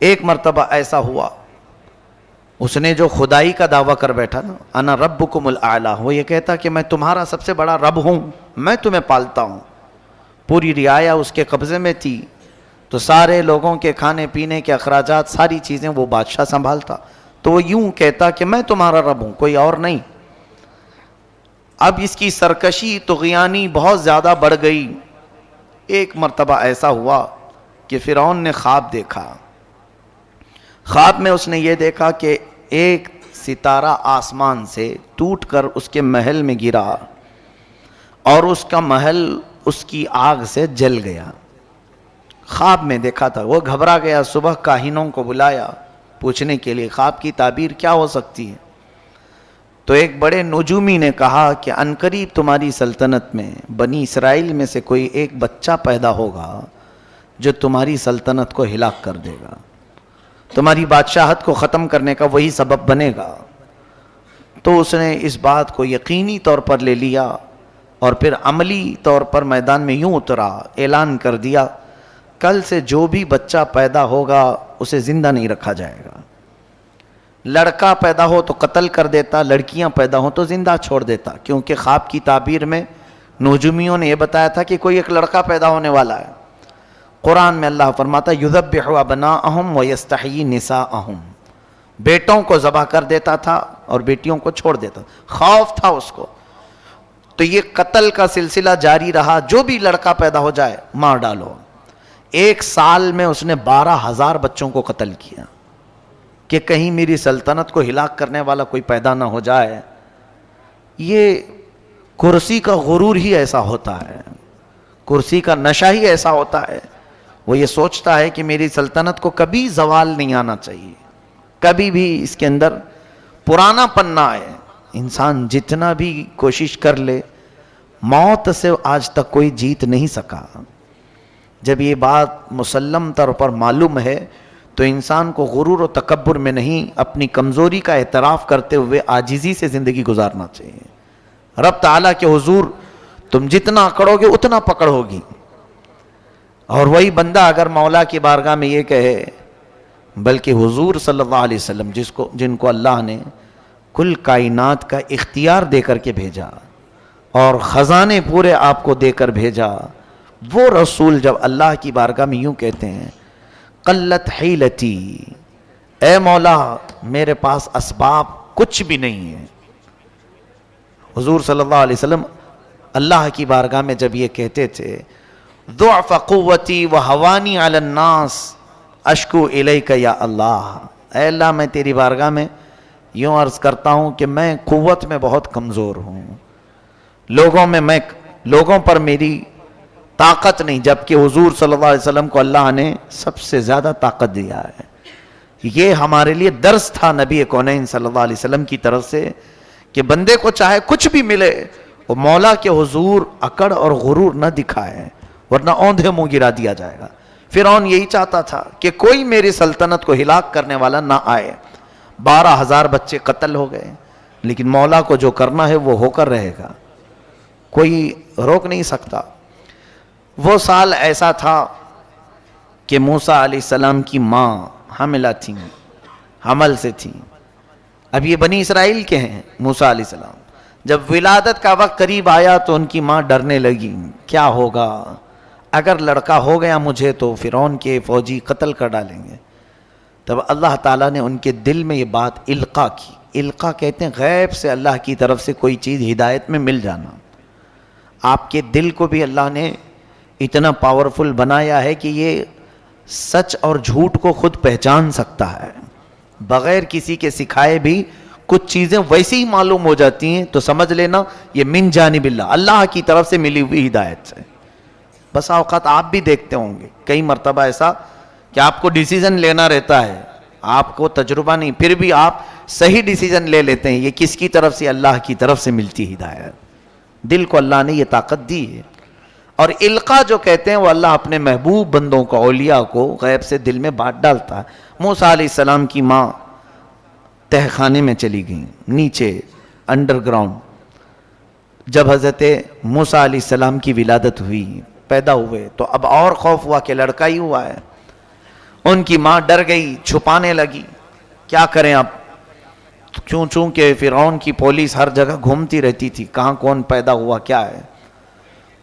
ایک مرتبہ ایسا ہوا، اس نے جو خدائی کا دعویٰ کر بیٹھا نا، انا ربکم الاعلی، وہ یہ کہتا کہ میں تمہارا سب سے بڑا رب ہوں، میں تمہیں پالتا ہوں، پوری رعایا اس کے قبضے میں تھی، تو سارے لوگوں کے کھانے پینے کے اخراجات، ساری چیزیں وہ بادشاہ سنبھالتا، تو وہ یوں کہتا کہ میں تمہارا رب ہوں، کوئی اور نہیں۔ اب اس کی سرکشی طغیانی بہت زیادہ بڑھ گئی۔ ایک مرتبہ ایسا ہوا کہ فرعون نے خواب دیکھا، خواب میں اس نے یہ دیکھا کہ ایک ستارہ آسمان سے ٹوٹ کر اس کے محل میں گرا اور اس کا محل اس کی آگ سے جل گیا۔ خواب میں دیکھا تھا، وہ گھبرا گیا، صبح کاہنوں کو بلایا پوچھنے کے لیے خواب کی تعبیر کیا ہو سکتی ہے، تو ایک بڑے نجومی نے کہا کہ عنقریب تمہاری سلطنت میں بنی اسرائیل میں سے کوئی ایک بچہ پیدا ہوگا جو تمہاری سلطنت کو ہلاک کر دے گا، تمہاری بادشاہت کو ختم کرنے کا وہی سبب بنے گا۔ تو اس نے اس بات کو یقینی طور پر لے لیا اور پھر عملی طور پر میدان میں یوں اترا، اعلان کر دیا کل سے جو بھی بچہ پیدا ہوگا اسے زندہ نہیں رکھا جائے گا، لڑکا پیدا ہو تو قتل کر دیتا، لڑکیاں پیدا ہوں تو زندہ چھوڑ دیتا، کیونکہ خواب کی تعبیر میں نجومیوں نے یہ بتایا تھا کہ کوئی ایک لڑکا پیدا ہونے والا ہے۔ قرآن میں اللہ فرماتا یذبح ابناءہم ویستحیی نساءہم، بیٹوں کو ذبح کر دیتا تھا اور بیٹیوں کو چھوڑ دیتا، خوف تھا اس کو، تو یہ قتل کا سلسلہ جاری رہا، جو بھی لڑکا پیدا ہو جائے مار ڈالو۔ ایک سال میں اس نے 12,000 بچوں کو قتل کیا کہ کہیں میری سلطنت کو ہلاک کرنے والا کوئی پیدا نہ ہو جائے۔ یہ کرسی کا غرور ہی ایسا ہوتا ہے، کرسی کا نشہ ہی ایسا ہوتا ہے، وہ یہ سوچتا ہے کہ میری سلطنت کو کبھی زوال نہیں آنا چاہیے، کبھی بھی اس کے اندر پرانا پن نہ آئے۔ انسان جتنا بھی کوشش کر لے، موت سے آج تک کوئی جیت نہیں سکا۔ جب یہ بات مسلم طور پر معلوم ہے تو انسان کو غرور و تکبر میں نہیں، اپنی کمزوری کا اعتراف کرتے ہوئے عاجزی سے زندگی گزارنا چاہیے۔ رب تعالیٰ کے حضور تم جتنا اکڑو گے اتنا پکڑ ہوگی، اور وہی بندہ اگر مولا کی بارگاہ میں یہ کہے، بلکہ حضور صلی اللہ علیہ وسلم جن کو اللہ نے کل کائنات کا اختیار دے کر کے بھیجا اور خزانے پورے آپ کو دے کر بھیجا، وہ رسول جب اللہ کی بارگاہ میں یوں کہتے ہیں قلت حیلتی، اے مولا میرے پاس اسباب کچھ بھی نہیں ہے۔ حضور صلی اللہ علیہ وسلم اللہ کی بارگاہ میں جب یہ کہتے تھے ضعف قوتی وہوانی علی الناس اشکو الیک یا اللہ، اے اللہ میں تیری بارگاہ میں یوں عرض کرتا ہوں کہ میں قوت میں بہت کمزور ہوں، لوگوں پر میری طاقت نہیں، جبکہ حضور صلی اللہ علیہ وسلم کو اللہ نے سب سے زیادہ طاقت دیا ہے۔ یہ ہمارے لیے درس تھا نبی کونین صلی اللہ علیہ وسلم کی طرف سے کہ بندے کو چاہے کچھ بھی ملے وہ مولا کے حضور اکڑ اور غرور نہ دکھائے، ورنہ اوندھے منہ گرا دیا جائے گا۔ فرعون یہی چاہتا تھا کہ کوئی میری سلطنت کو ہلاک کرنے والا نہ آئے۔ 12,000 بچے قتل ہو گئے، لیکن مولا کو جو کرنا ہے وہ ہو کر رہے گا، کوئی روک نہیں سکتا۔ وہ سال ایسا تھا کہ موسیٰ علیہ السلام کی ماں حاملہ تھیں، حمل سے تھیں۔ اب یہ بنی اسرائیل کے ہیں موسیٰ علیہ السلام، جب ولادت کا وقت قریب آیا تو ان کی ماں ڈرنے لگی، کیا ہوگا اگر لڑکا ہو گیا مجھے تو فرعون کے فوجی قتل کر ڈالیں گے۔ تب اللہ تعالیٰ نے ان کے دل میں یہ بات القا کی۔ القا کہتے ہیں غیب سے اللہ کی طرف سے کوئی چیز ہدایت میں مل جانا۔ آپ کے دل کو بھی اللہ نے اتنا پاورفل بنایا ہے کہ یہ سچ اور جھوٹ کو خود پہچان سکتا ہے، بغیر کسی کے سکھائے بھی کچھ چیزیں ویسے ہی معلوم ہو جاتی ہیں، تو سمجھ لینا یہ من جانب اللہ کی طرف سے ملی ہوئی ہدایت سے۔ بس اوقات آپ بھی دیکھتے ہوں گے کئی مرتبہ ایسا کہ آپ کو ڈیسیزن لینا رہتا ہے، آپ کو تجربہ نہیں، پھر بھی آپ صحیح ڈیسیزن لے لیتے ہیں، یہ کس کی طرف سے؟ اللہ کی طرف سے ملتی ہدایت۔ دل کو اللہ نے یہ طاقت دی ہے۔ اور القا جو کہتے ہیں وہ اللہ اپنے محبوب بندوں کو، اولیاء کو غیب سے دل میں بات ڈالتا ہے۔ موسیٰ علیہ السلام کی ماں تہ خانے میں چلی گئیں، نیچے انڈر گراؤنڈ۔ جب حضرت موسیٰ علیہ السلام کی ولادت ہوئی، پیدا ہوئے، تو اب اور خوف ہوا کہ لڑکا ہی ہوا ہے۔ ان کی ماں ڈر گئی، چھپانے لگی، کیا کریں اب؟ چونکہ فرعون کی پولیس ہر جگہ گھومتی رہتی تھی، کہاں کون پیدا ہوا کیا ہے،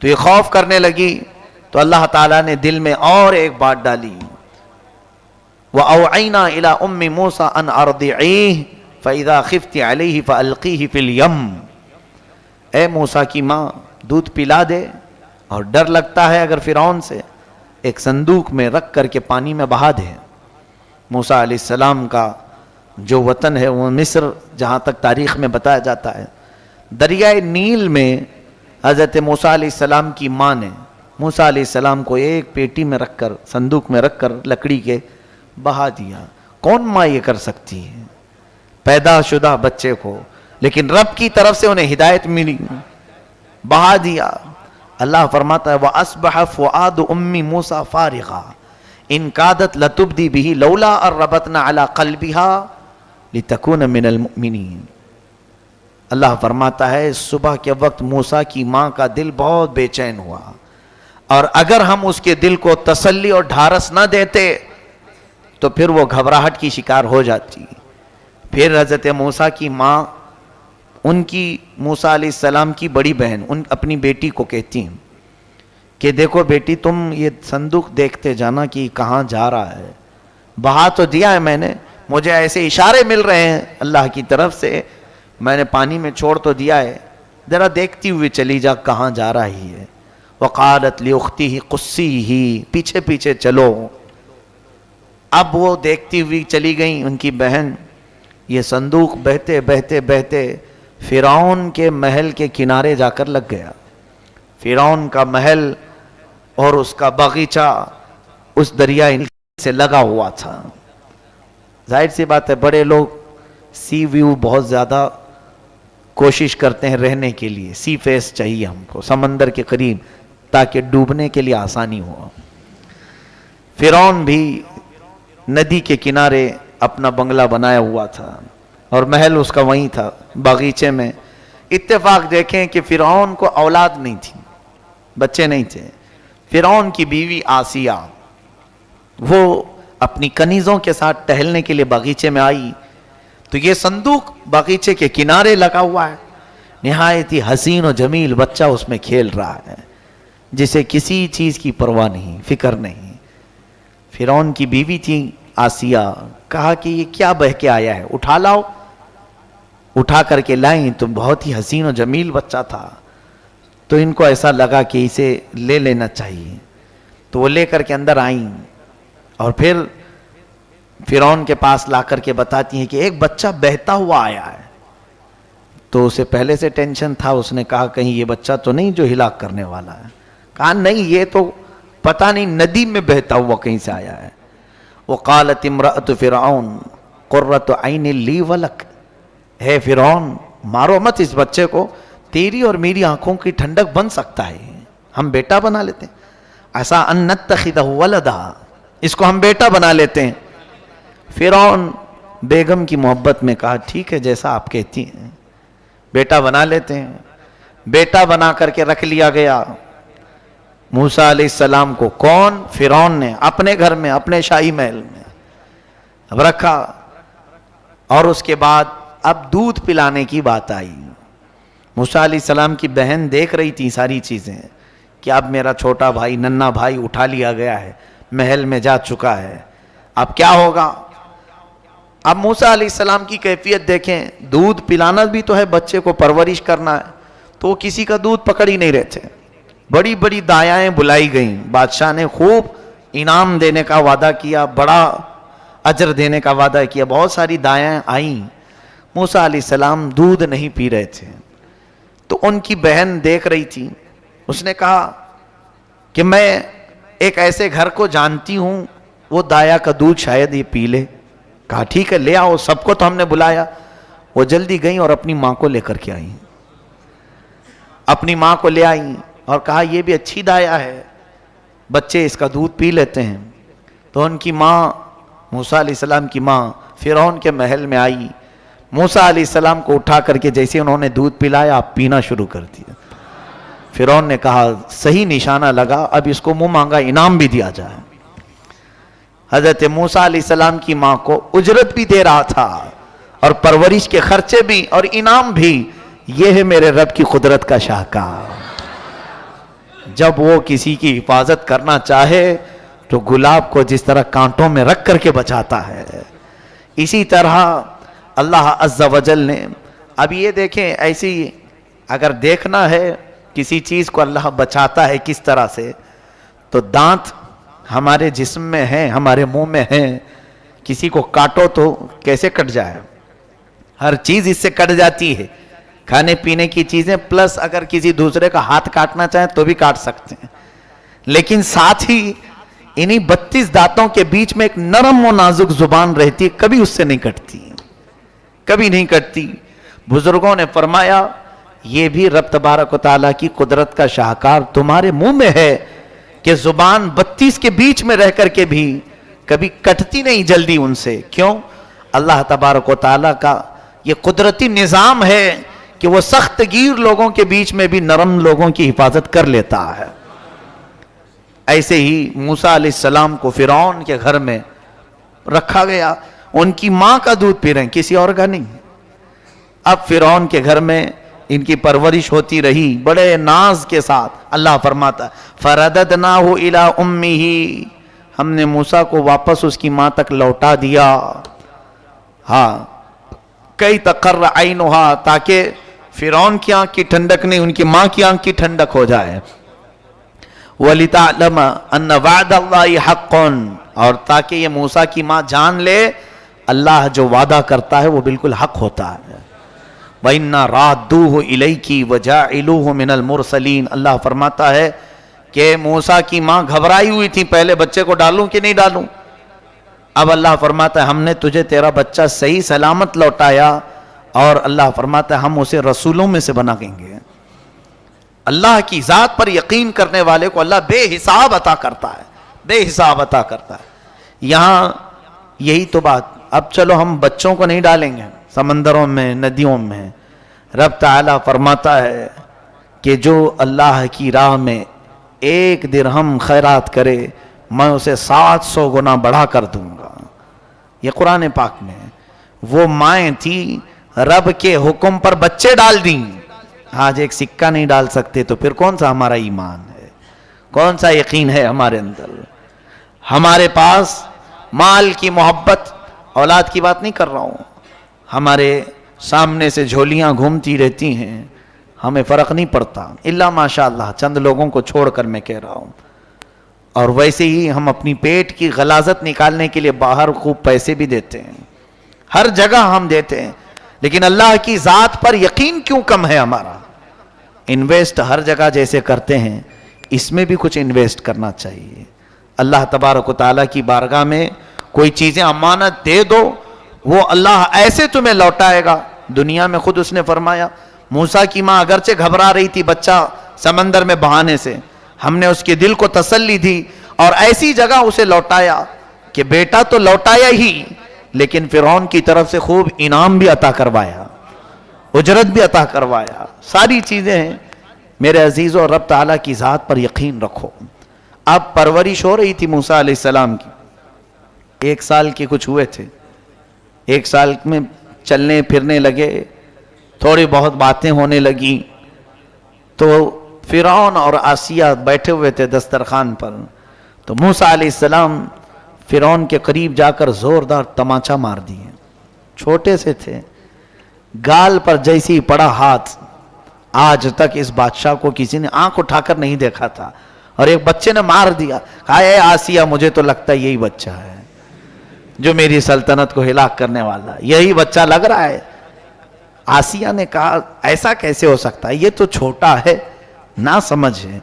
تو یہ خوف کرنے لگی. تو اللہ تعالیٰ نے دل میں اور ایک بات ڈالی، وَأَوْعَيْنَا إِلَىٰ أُمِّ مُوسَىٰ أَنْ أَرْضِعِيهِ فَإِذَا خِفْتِ عَلَيْهِ فَأَلْقِيهِ فِي الْيَمِّ. اے موسیٰ کی ماں دودھ پلا دے، اور ڈر لگتا ہے اگر فرعون سے، ایک صندوق میں رکھ کر کے پانی میں بہا دے. موسیٰ علیہ السلام کا جو وطن ہے وہ مصر، جہاں تک تاریخ میں بتایا جاتا ہے، دریائے نیل میں حضرت موسیٰ علیہ السلام کی ماں نے موسیٰ علیہ السلام کو ایک پیٹی میں رکھ کر، صندوق میں رکھ کر لکڑی کے بہا دیا. کون ماں یہ کر سکتی ہے پیدا شدہ بچے کو؟ لیکن رب کی طرف سے انہیں ہدایت ملی، بہا دیا. اللہ فرماتا ہے وَأَصْبَحَ فُؤَادُ أُمِّ مُوسَىٰ فَارِغًا إِن كَادَتْ لَتُبْدِي بِهِ لَوْلَا أَن رَّبَطْنَا عَلَىٰ قَلْبِهَا لِتَكُونَ مِنَ الْمُؤْمِنِينَ. اللہ فرماتا ہے صبح کے وقت موسیٰ کی ماں کا دل بہت بے چین ہوا، اور اگر ہم اس کے دل کو تسلی اور ڈھارس نہ دیتے تو پھر وہ گھبراہٹ کی شکار ہو جاتی. پھر حضرت موسیٰ کی ماں ان کی موسیٰ علیہ السلام کی بڑی بہن اپنی بیٹی کو کہتی ہیں کہ دیکھو بیٹی، تم یہ صندوق دیکھتے جانا کہ کہاں جا رہا ہے. بہا تو دیا ہے میں نے، مجھے ایسے اشارے مل رہے ہیں اللہ کی طرف سے، میں نے پانی میں چھوڑ تو دیا ہے، ذرا دیکھتی ہوئی چلی جا کہاں جا رہی ہے. وقالت لأختہ قصیہ، پیچھے پیچھے چلو. اب وہ دیکھتی ہوئی چلی گئیں ان کی بہن. یہ صندوق بہتے بہتے بہتے فرعون کے محل کے کنارے جا کر لگ گیا. فرعون کا محل اور اس کا باغیچہ اس دریا سے لگا ہوا تھا. ظاہر سی بات ہے بڑے لوگ سی ویو بہت زیادہ کوشش کرتے ہیں رہنے کے لیے، سی فیس چاہیے ہم کو، سمندر کے قریب، تاکہ ڈوبنے کے لیے آسانی ہو. فرعون بھی ندی کے کنارے اپنا بنگلہ بنایا ہوا تھا اور محل اس کا وہیں تھا باغیچے میں. اتفاق دیکھیں کہ فرعون کو اولاد نہیں تھی، بچے نہیں تھے. فرعون کی بیوی آسیہ وہ اپنی کنیزوں کے ساتھ ٹہلنے کے لیے باغیچے میں آئی تو یہ صندوق باغیچے کے کنارے لگا ہوا ہے. نہایت ہی حسین و جمیل بچہ اس میں کھیل رہا ہے، جسے کسی چیز کی پرواہ نہیں، فکر نہیں. فرعون کی بیوی تھی آسیہ، کہا کہ یہ کیا بہہ کے آیا ہے، اٹھا لاؤ. اٹھا کر کے لائیں تو بہت ہی حسین و جمیل بچہ تھا، تو ان کو ایسا لگا کہ اسے لے لینا چاہیے. تو وہ لے کر کے اندر آئیں اور پھر فرعون کے پاس لا کر کے بتاتی ہیں کہ ایک بچہ بہتا ہوا آیا ہے. تو اسے پہلے سے ٹینشن تھا، اس نے کہا کہیں یہ بچہ تو نہیں جو ہلاک کرنے والا ہے. کہا نہیں، یہ تو پتہ نہیں ندی میں بہتا ہوا کہیں سے آیا ہے. وقالت امرأة فرعون قرۃ عین لی ولک. ہے فرعون مارو مت اس بچے کو، تیری اور میری آنکھوں کی ٹھنڈک بن سکتا ہے، ہم بیٹا بنا لیتے ہیں. عسیٰ ان نتخذہ ولدا، اس کو ہم بیٹا بنا لیتے ہیں. فرعون بیگم کی محبت میں کہا ٹھیک ہے جیسا آپ کہتی ہیں، بیٹا بنا لیتے ہیں. بیٹا بنا کر کے رکھ لیا گیا موسیٰ علیہ السلام کو. کون؟ فرعون نے اپنے گھر میں، اپنے شاہی محل میں اب رکھا. اور اس کے بعد اب دودھ پلانے کی بات آئی. موسیٰ علیہ السلام کی بہن دیکھ رہی تھی ساری چیزیں کہ اب میرا چھوٹا بھائی، ننھا بھائی اٹھا لیا گیا ہے، محل میں جا چکا ہے، اب کیا ہوگا. اب موسیٰ علیہ السلام کی کیفیت دیکھیں، دودھ پلانا بھی تو ہے، بچے کو پرورش کرنا ہے، تو وہ کسی کا دودھ پکڑ ہی نہیں رہتے. بڑی بڑی دایائیں بلائی گئیں، بادشاہ نے خوب انعام دینے کا وعدہ کیا، بڑا اجر دینے کا وعدہ کیا. بہت ساری دایائیں آئیں. موسیٰ علیہ السلام دودھ نہیں پی رہے تھے تو ان کی بہن دیکھ رہی تھی. اس نے کہا کہ میں ایک ایسے گھر کو جانتی ہوں وہ دایا کا دودھ شاید یہ پی لے. کہا ٹھیک ہے لے آؤ، سب کو تو ہم نے بلایا. وہ جلدی گئیں اور اپنی ماں کو لے کر کے آئیں. اپنی ماں کو لے آئیں اور کہا یہ بھی اچھی دایا ہے، بچے اس کا دودھ پی لیتے ہیں. تو ان کی ماں، موسیٰ علیہ السلام کی ماں فرعون کے محل میں آئی. موسیٰ علیہ السلام کو اٹھا کر کے جیسے انہوں نے دودھ پلایا آپ پینا شروع کر دیا. فرعون نے کہا صحیح نشانہ لگا، اب اس کو منہ مانگا انعام بھی دیا جائے. حضرت موسیٰ علیہ السلام کی ماں کو اجرت بھی دے رہا تھا اور پرورش کے خرچے بھی اور انعام بھی. یہ ہے میرے رب کی قدرت کا شاہکار. جب وہ کسی کی حفاظت کرنا چاہے تو گلاب کو جس طرح کانٹوں میں رکھ کر کے بچاتا ہے, اسی طرح اللہ عز و جل نے. اب یہ دیکھیں, ایسی اگر دیکھنا ہے کسی چیز کو اللہ بچاتا ہے کس طرح سے, تو دانت ہمارے جسم میں ہیں, ہمارے منہ میں ہیں. کسی کو کاٹو تو کیسے کٹ جائے, ہر چیز اس سے کٹ جاتی ہے, کھانے پینے کی چیزیں, پلس اگر کسی دوسرے کا ہاتھ کاٹنا چاہیں تو بھی کاٹ سکتے ہیں. لیکن ساتھ ہی انہی 32 دانتوں کے بیچ میں ایک نرم و نازک زبان رہتی ہے, کبھی اس سے نہیں کٹتی, کبھی نہیں کٹتی. بزرگوں نے فرمایا یہ بھی رب تبارک و تعالیٰ کی قدرت کا شاہکار تمہارے منہ میں ہے کہ زبان 32 کے بیچ میں رہ کر کے بھی کبھی کٹتی نہیں جلدی ان سے. کیوں؟ اللہ تبارک و تعالیٰ کا یہ قدرتی نظام ہے کہ وہ سخت گیر لوگوں کے بیچ میں بھی نرم لوگوں کی حفاظت کر لیتا ہے. ایسے ہی موسیٰ علیہ السلام کو فرعون کے گھر میں رکھا گیا, ان کی ماں کا دودھ پی رہے ہیں, کسی اور کا نہیں. اب فرعون کے گھر میں ان کی پرورش ہوتی رہی بڑے ناز کے ساتھ. اللہ فرماتا فَرَدَدْنَاهُ إِلَىٰ أُمِّهِ, ہم نے موسیٰ کو واپس اس کی ماں تک لوٹا دیا. ہاں, کئی تقر عینها, تاکہ فرعون کی آنکھ کی ٹھنڈک نہیں, ان کی ماں کی آنکھ کی ٹھنڈک ہو جائے. وَلِتَعْلَمَ أَنَّ وَعْدَ اللَّهِ حَقٌّ, اور تاکہ یہ موسیٰ کی ماں جان لے اللہ جو وعدہ کرتا ہے وہ بالکل حق ہوتا ہے. وَإِنَّا رَادُّوهُ إِلَيْكِ وَجَاعِلُوهُ مِنَ الْمُرْسَلِينَ, اللہ فرماتا ہے کہ موسیٰ کی ماں گھبرائی ہوئی تھی پہلے بچے کو ڈالوں کہ نہیں ڈالوں. اب اللہ فرماتا ہے ہم نے تجھے تیرا بچہ صحیح سلامت لوٹایا, اور اللہ فرماتا ہے ہم اسے رسولوں میں سے بنا دیں گے. اللہ کی ذات پر یقین کرنے والے کو اللہ بے حساب عطا کرتا ہے, بے حساب عطا کرتا ہے. یہاں یہی تو بات. اب چلو ہم بچوں کو نہیں ڈالیں گے سمندروں میں, ندیوں میں. رب تعالیٰ فرماتا ہے کہ جو اللہ کی راہ میں 1 درہم خیرات کرے میں اسے 700 گنا بڑھا کر دوں گا. یہ قرآن پاک میں. وہ مائیں تھی رب کے حکم پر بچے ڈال دیں. آج ایک سکہ نہیں ڈال سکتے تو پھر کون سا ہمارا ایمان ہے, کون سا یقین ہے ہمارے اندر. ہمارے پاس مال کی محبت, اولاد کی بات نہیں کر رہا ہوں, ہمارے سامنے سے جھولیاں گھومتی رہتی ہیں, ہمیں فرق نہیں پڑتا الا ماشاءاللہ چند لوگوں کو چھوڑ کر میں کہہ رہا ہوں. اور ویسے ہی ہم اپنی پیٹ کی غلاظت نکالنے کے لیے باہر خوب پیسے بھی دیتے ہیں, ہر جگہ ہم دیتے ہیں, لیکن اللہ کی ذات پر یقین کیوں کم ہے ہمارا. انویسٹ ہر جگہ جیسے کرتے ہیں اس میں بھی کچھ انویسٹ کرنا چاہیے. اللہ تبارک و تعالیٰ کی بارگاہ میں کوئی چیزیں امانت دے دو, وہ اللہ ایسے تمہیں لوٹائے گا. دنیا میں خود اس نے فرمایا موسیٰ کی ماں اگرچہ گھبرا رہی تھی بچہ سمندر میں بہانے سے, ہم نے اس کے دل کو تسلی دی اور ایسی جگہ اسے لوٹایا کہ بیٹا تو لوٹایا ہی, لیکن فرعون کی طرف سے خوب انعام بھی عطا کروایا, اجرت بھی عطا کروایا. ساری چیزیں ہیں. میرے عزیزو, رب تعالیٰ کی ذات پر یقین رکھو. اب پرورش ہو رہی تھی موسیٰ علیہ السلام کی, 1 سال کے کچھ ہوئے تھے. 1 سال میں چلنے پھرنے لگے, تھوڑی بہت باتیں ہونے لگی. تو فرعون اور آسیہ بیٹھے ہوئے تھے دسترخوان پر. تو موسیٰ علیہ السلام فرعون کے قریب جا کر زوردار تماچا مار دیے. چھوٹے سے تھے, گال پر جیسے ہی پڑا ہاتھ, آج تک اس بادشاہ کو کسی نے آنکھ اٹھا کر نہیں دیکھا تھا, اور ایک بچے نے مار دیا. کہا اے آسیہ مجھے تو لگتا ہے یہی بچہ ہے جو میری سلطنت کو ہلاک کرنے والا, یہی بچہ لگ رہا ہے. آسیہ نے کہا ایسا کیسے ہو سکتا ہے, یہ تو چھوٹا ہے, نہ سمجھ ہے,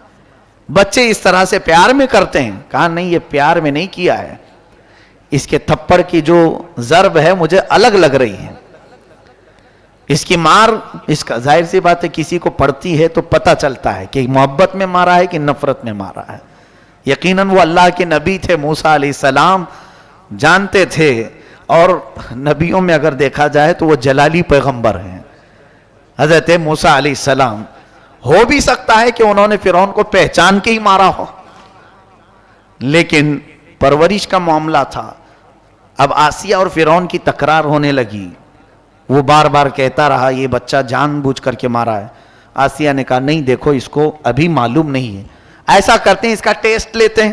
بچے اس طرح سے پیار میں کرتے ہیں. کہا نہیں, یہ پیار میں نہیں کیا ہے, اس کے تھپڑ کی جو ضرب ہے مجھے الگ لگ رہی ہے. اس کی مار, اس کا ظاہر سی بات ہے کسی کو پڑتی ہے تو پتہ چلتا ہے کہ محبت میں مارا ہے کہ نفرت میں مارا ہے. یقیناً وہ اللہ کے نبی تھے موسیٰ علیہ السلام, جانتے تھے. اور نبیوں میں اگر دیکھا جائے تو وہ جلالی پیغمبر ہیں. حضرت موسیٰ علیہ السلام, ہو بھی سکتا ہے کہ انہوں نے فرعون کو پہچان کے ہی مارا ہو, لیکن پرورش کا معاملہ تھا. اب آسیہ اور فرعون کی تکرار ہونے لگی. وہ بار بار کہتا رہا یہ بچہ جان بوجھ کر کے مارا ہے. آسیہ نے کہا نہیں دیکھو اس کو ابھی معلوم نہیں ہے, ایسا کرتے ہیں اس کا ٹیسٹ لیتے ہیں,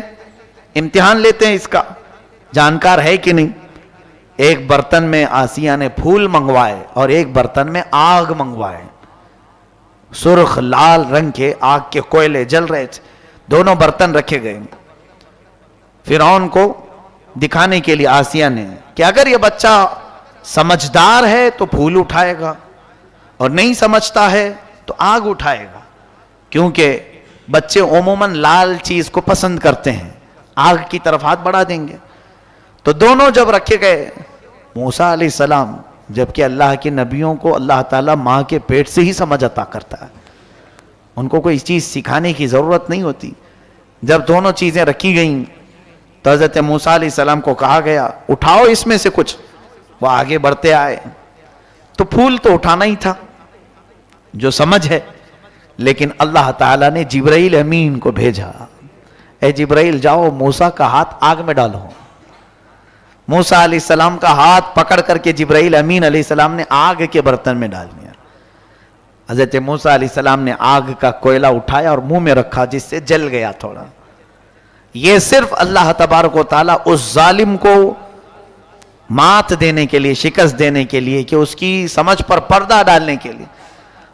امتحان لیتے ہیں اس کا, جانکار ہے کہ نہیں. ایک برتن میں آسیہ نے پھول منگوائے اور ایک برتن میں آگ منگوائے. سرخ لال رنگ کے آگ کے کوئلے جل رہے تھے, دونوں برتن رکھے گئے. فرعون کو دکھانے کے لیے آسیہ نے کہ اگر یہ بچہ سمجھدار ہے تو پھول اٹھائے گا اور نہیں سمجھتا ہے تو آگ اٹھائے گا, کیونکہ بچے عموماً لال چیز کو پسند کرتے ہیں, آگ کی طرف ہاتھ بڑھا دیں گے. تو دونوں جب رکھے گئے, موسیٰ علیہ السلام, جبکہ اللہ کے نبیوں کو اللہ تعالیٰ ماں کے پیٹ سے ہی سمجھ عطا کرتا ہے, ان کو کوئی چیز سکھانے کی ضرورت نہیں ہوتی. جب دونوں چیزیں رکھی گئیں تو حضرت موسیٰ علیہ السلام کو کہا گیا اٹھاؤ اس میں سے کچھ. وہ آگے بڑھتے آئے تو پھول تو اٹھانا ہی تھا جو سمجھ ہے, لیکن اللہ تعالیٰ نے جبرائیل امین کو بھیجا, اے جبرائیل جاؤ موسیٰ کا ہاتھ آگ میں ڈالو. موسیٰ علیہ السلام کا ہاتھ پکڑ کر کے جبرائیل امین علیہ السلام نے آگ کے برتن میں ڈال دیا. حضرت موسیٰ علیہ السلام نے آگ کا کوئلہ اٹھایا اور منہ میں رکھا, جس سے جل گیا تھوڑا. یہ صرف اللہ تبارک و تعالیٰ اس ظالم کو مات دینے کے لیے, شکست دینے کے لیے, کہ اس کی سمجھ پر پردہ ڈالنے کے لیے.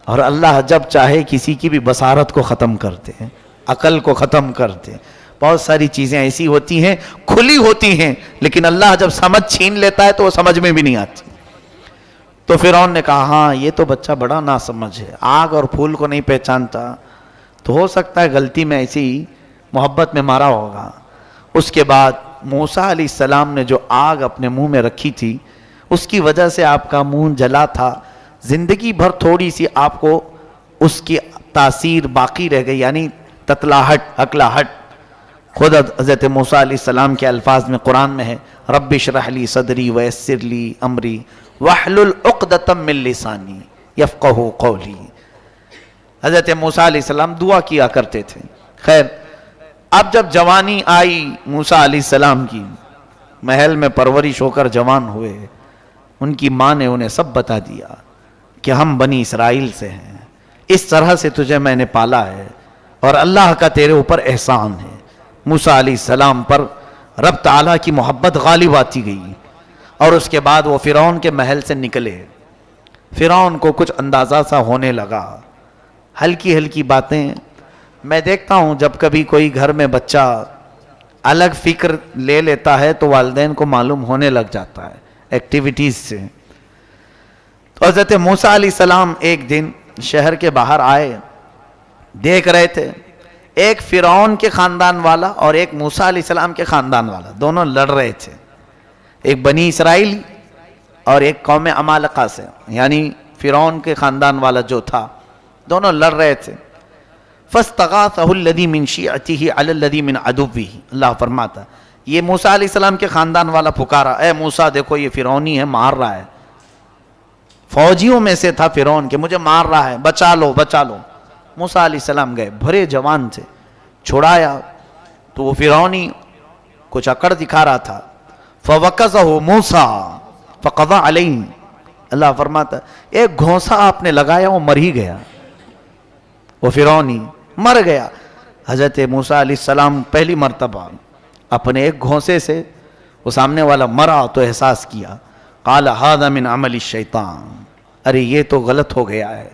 اور اللہ جب چاہے کسی کی بھی بصارت کو ختم کرتے ہیں, عقل کو ختم کرتے ہیں. بہت ساری چیزیں ایسی ہوتی ہیں کھلی ہوتی ہیں, لیکن اللہ جب سمجھ چھین لیتا ہے تو وہ سمجھ میں بھی نہیں آتی. تو فرعون نے کہا ہاں یہ تو بچہ بڑا ناسمجھ ہے, آگ اور پھول کو نہیں پہچانتا, تو ہو سکتا ہے غلطی میں ایسی محبت میں مارا ہوگا. اس کے بعد موسیٰ علیہ السلام نے جو آگ اپنے منہ میں رکھی تھی اس کی وجہ سے آپ کا منہ جلا تھا, زندگی بھر تھوڑی سی آپ کو اس کی تاثیر باقی رہ گئی, یعنی تتلاہٹ, ہکلاہٹ. خود حضرت موسیٰ علیہ السلام کے الفاظ میں قرآن میں ہے رب اشرح لی صدری ویسر لی امری واحلل عقدۃ من لسانی یفقہوا قولی. حضرت موسیٰ علیہ السلام دعا کیا کرتے تھے. خیر, اب جب جوانی آئی موسیٰ علیہ السلام کی, محل میں پرورش ہو کر جوان ہوئے, ان کی ماں نے انہیں سب بتا دیا کہ ہم بنی اسرائیل سے ہیں, اس طرح سے تجھے میں نے پالا ہے اور اللہ کا تیرے اوپر احسان ہے. موسیٰ علیہ السلام پر رب تعالیٰ کی محبت غالب آتی گئی, اور اس کے بعد وہ فرعون کے محل سے نکلے. فرعون کو کچھ اندازہ سا ہونے لگا, ہلکی ہلکی باتیں. میں دیکھتا ہوں جب کبھی کوئی گھر میں بچہ الگ فکر لے لیتا ہے تو والدین کو معلوم ہونے لگ جاتا ہے ایکٹیویٹیز سے. تو حضرت موسیٰ علیہ السلام ایک دن شہر کے باہر آئے, دیکھ رہے تھے ایک فرعون کے خاندان والا اور ایک موسیٰ علیہ السلام کے خاندان والا, دونوں لڑ رہے تھے. ایک بنی اسرائیل اور ایک قوم عمالقہ سے, یعنی فرعون کے خاندان والا جو تھا, دونوں لڑ رہے تھے. فاستغاثہ الذی من شیعتہ علی الذی من عدوہ. اللہ فرماتا یہ موسیٰ علیہ السلام کے خاندان والا پکارا, اے موسیٰ دیکھو یہ فرعونی ہے, مار رہا ہے, فوجیوں میں سے تھا فرعون, کہ مجھے مار رہا ہے, بچا لو بچا لو. موسیٰ علیہ السلام گئے, بھرے جوان تھے, چھڑایا تو وہ فرعونی کچھ اکڑ دکھا رہا تھا. فوقظہ موسیٰ فقضى علیہ. اللہ فرماتا ایک گھونسا آپ نے لگایا, وہ مر ہی گیا, وہ فرعونی مر گیا. حضرت موسیٰ علیہ السلام پہلی مرتبہ اپنے ایک گھونسے سے وہ سامنے والا مرا تو احساس کیا, قال ھذا من عمل الشیطان, ارے یہ تو غلط ہو گیا ہے,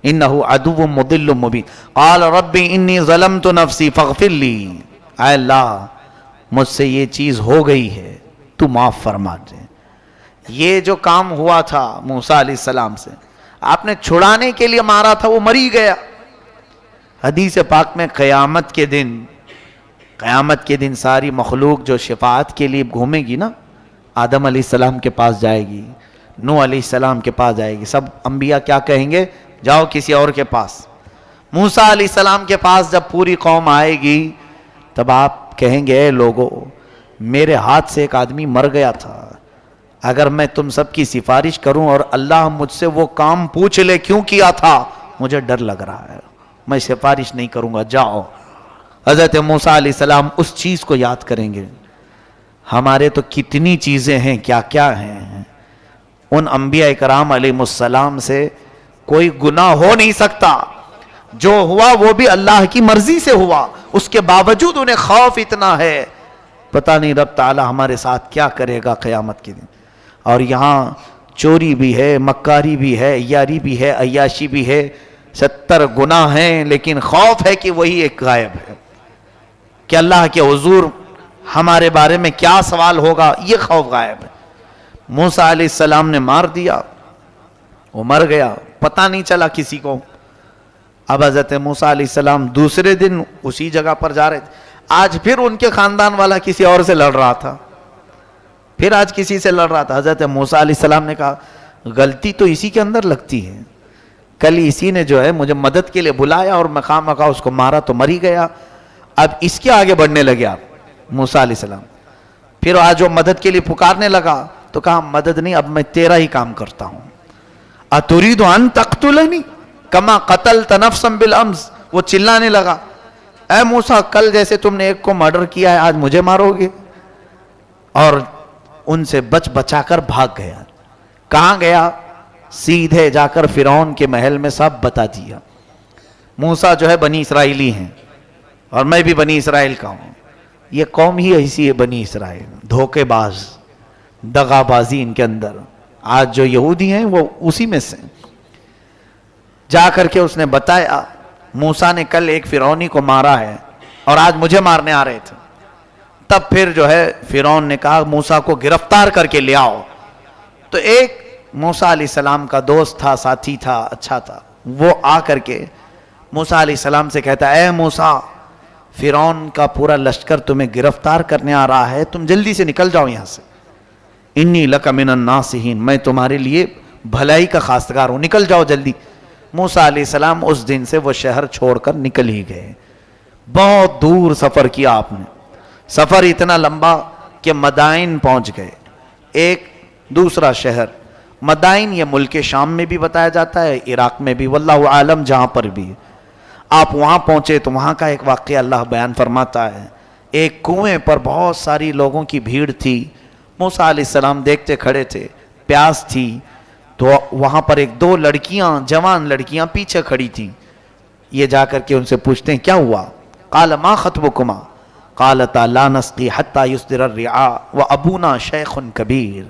انہ عدو مضل مبین. قال رب انی ظلمت نفسی فاغفر لی, اے اللہ مجھ سے یہ چیز ہو گئی ہے تو معاف فرما دے. یہ جو کام ہوا تھا موسیٰ علیہ السلام سے, آپ نے چھڑانے کے لیے مارا تھا, وہ مری گیا. حدیث پاک میں قیامت کے دن ساری مخلوق جو شفاعت کے لیے گھومے گی نا, آدم علیہ السلام کے پاس جائے گی, نوح علیہ السلام کے پاس جائے گی, سب انبیاء کیا کہیں گے, جاؤ کسی اور کے پاس. موسیٰ علیہ السلام کے پاس جب پوری قوم آئے گی تب آپ کہیں گے اے لوگو, میرے ہاتھ سے ایک آدمی مر گیا تھا, اگر میں تم سب کی سفارش کروں اور اللہ مجھ سے وہ کام پوچھ لے کیوں کیا تھا, مجھے ڈر لگ رہا ہے, میں سفارش نہیں کروں گا, جاؤ. حضرت موسیٰ علیہ السلام اس چیز کو یاد کریں گے, ہمارے تو کتنی چیزیں ہیں، کیا کیا ہیں. ان انبیاء اکرام علیہ السلام سے کوئی گناہ ہو نہیں سکتا. جو ہوا وہ بھی اللہ کی مرضی سے ہوا، اس کے باوجود انہیں خوف اتنا ہے، پتہ نہیں رب تعالی ہمارے ساتھ کیا کرے گا قیامت کے دن. اور یہاں چوری بھی ہے، مکاری بھی ہے، یاری بھی ہے، عیاشی بھی ہے، 70 گناہ ہیں، لیکن خوف ہے کہ وہی ایک غائب ہے کہ اللہ کے حضور ہمارے بارے میں کیا سوال ہوگا، یہ خوف غائب ہے. موسیٰ علیہ السلام نے مار دیا، وہ مر گیا، پتہ نہیں چلا کسی کو. اب حضرت موسیٰ علیہ السلام دوسرے دن اسی جگہ پر جا رہے تھے. آج پھر ان کے خاندان والا کسی اور سے لڑ رہا تھا، پھر آج کسی سے لڑ رہا تھا. حضرت موسیٰ علیہ السلام نے کہا غلطی تو اسی کے اندر لگتی ہے، کل اسی نے جو ہے مجھے مدد کے لیے بلایا اور میں خواہ مخواہ اس کو مارا تو مری گیا، اب اس کے آگے بڑھنے لگے آپ. موسیٰ علیہ السلام پھر آج وہ مدد کے لیے پکارنے لگا تو کہا مدد نہیں، اب میں تیرا ہی کام کرتا ہوں. اتريد ان تقتلنی کما قتلت نفسا بالامس. وہ چلانے لگا اے موسیٰ کل جیسے تم نے ایک کو مرڈر کیا ہے آج مجھے مارو گے. اور ان سے بچا کر بھاگ گیا. کہاں گیا؟ سیدھے جا کر فرعون کے محل میں سب بتا دیا. موسیٰ جو ہے بنی اسرائیلی ہیں اور میں بھی بنی اسرائیل کا ہوں. یہ قوم ہی ایسی ہے بنی اسرائیل، دھوکے باز، دغا بازی ان کے اندر. آج جو یہودی ہیں وہ اسی میں سے. جا کر کے اس نے بتایا موسیٰ نے کل ایک فرعونی کو مارا ہے اور آج مجھے مارنے آ رہے تھے. تب پھر جو ہے فرعون نے کہا موسیٰ کو گرفتار کر کے لے آؤ. تو ایک موسیٰ علیہ السلام کا دوست تھا، ساتھی تھا، اچھا تھا، وہ آ کر کے موسیٰ علیہ السلام سے کہتا اے موسیٰ فرعون کا پورا لشکر تمہیں گرفتار کرنے آ رہا ہے، تم جلدی سے نکل جاؤ یہاں سے. انی لک من الناصحین، میں تمہارے لیے بھلائی کا خواستگار ہوں، نکل جاؤ جلدی. موسیٰ علیہ السلام اس دن سے وہ شہر چھوڑ کر نکل ہی گئے. بہت دور سفر کیا آپ نے، سفر اتنا لمبا کہ مدائن پہنچ گئے. ایک دوسرا شہر مدائن، یہ ملک شام میں بھی بتایا جاتا ہے، عراق میں بھی، واللہ عالم جہاں پر بھی. آپ وہاں پہنچے تو وہاں کا ایک واقعہ اللہ بیان فرماتا ہے. ایک کنویں پر بہت ساری لوگوں کی بھیڑ تھی. موسیٰ علیہ السلام دیکھتے کھڑے تھے، پیاس تھی، تو وہاں پر ایک دو لڑکیاں، جوان لڑکیاں پیچھے کھڑی تھیں. یہ جا کر کے ان سے پوچھتے ہیں کیا ہوا؟ قال ما خطبکما قالتا لا نسقی حتی یصدر الرعاء وابونا شیخ کبیر.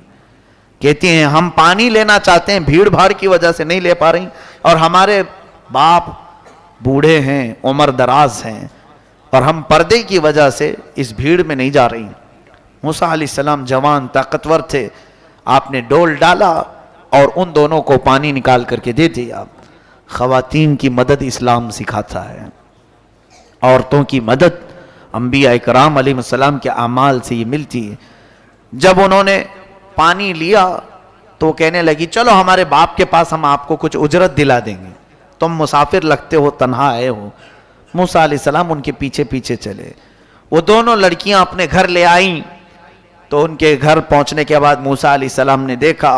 کہتے ہیں ہم پانی لینا چاہتے ہیں، بھیڑ بھاڑ کی وجہ سے نہیں لے پا رہی، اور ہمارے باپ بوڑھے ہیں، عمر دراز ہیں، اور ہم پردے کی وجہ سے اس بھیڑ میں نہیں جا رہی. موسیٰ علیہ السلام جوان طاقتور تھے، آپ نے ڈول ڈالا اور ان دونوں کو پانی نکال کر کے دے دیا. خواتین کی مدد اسلام سکھاتا ہے، عورتوں کی مدد انبیاء اکرام علیہ السلام کے اعمال سے یہ ملتی ہے. جب انہوں نے پانی لیا تو کہنے لگی چلو ہمارے باپ کے پاس ہم آپ کو کچھ اجرت دلا دیں گے، تم مسافر لگتے ہو، تنہا آئے ہو. موسیٰ علیہ السلام ان کے پیچھے پیچھے چلے. وہ دونوں لڑکیاں اپنے گھر لے آئیں تو ان کے گھر پہنچنے کے بعد موسیٰ علیہ السلام نے دیکھا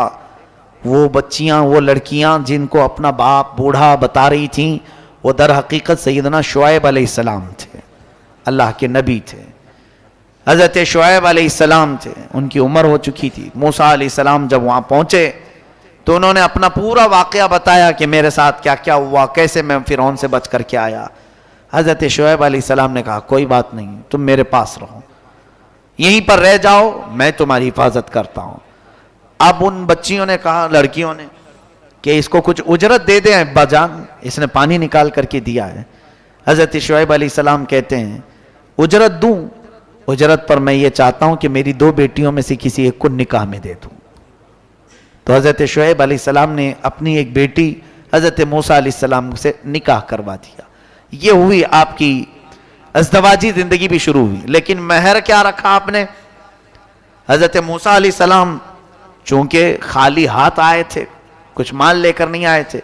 وہ بچیاں، وہ لڑکیاں جن کو اپنا باپ بوڑھا بتا رہی تھیں، وہ در حقیقت سیدنا شعیب علیہ السلام تھے، اللہ کے نبی تھے. حضرت شعیب علیہ السلام تھے، ان کی عمر ہو چکی تھی. موسیٰ علیہ السلام جب وہاں پہنچے تو انہوں نے اپنا پورا واقعہ بتایا کہ میرے ساتھ کیا کیا ہوا، کیسے میں فرعون سے بچ کر کے آیا. حضرت شعیب علیہ السلام نے کہا کوئی بات نہیں، تم میرے پاس رہو، یہیں پر رہ جاؤ، میں تمہاری حفاظت کرتا ہوں. اب ان بچیوں نے کہا، لڑکیوں نے، کہ اس کو کچھ اجرت دے دیں ابا جان، اس نے پانی نکال کر کے دیا ہے. حضرت شعیب علیہ السلام کہتے ہیں اجرت دوں؟ اجرت پر میں یہ چاہتا ہوں کہ میری 2 بیٹیوں میں سے کسی ایک کو نکاح میں دے دوں. تو حضرت شعیب علیہ السلام نے اپنی ایک بیٹی حضرت موسیٰ علیہ السلام سے نکاح کروا دیا. یہ ہوئی آپ کی ازدواجی زندگی بھی شروع ہوئی. لیکن مہر کیا رکھا آپ نے؟ حضرت موسیٰ علیہ السلام چونکہ خالی ہاتھ آئے تھے، کچھ مال لے کر نہیں آئے تھے،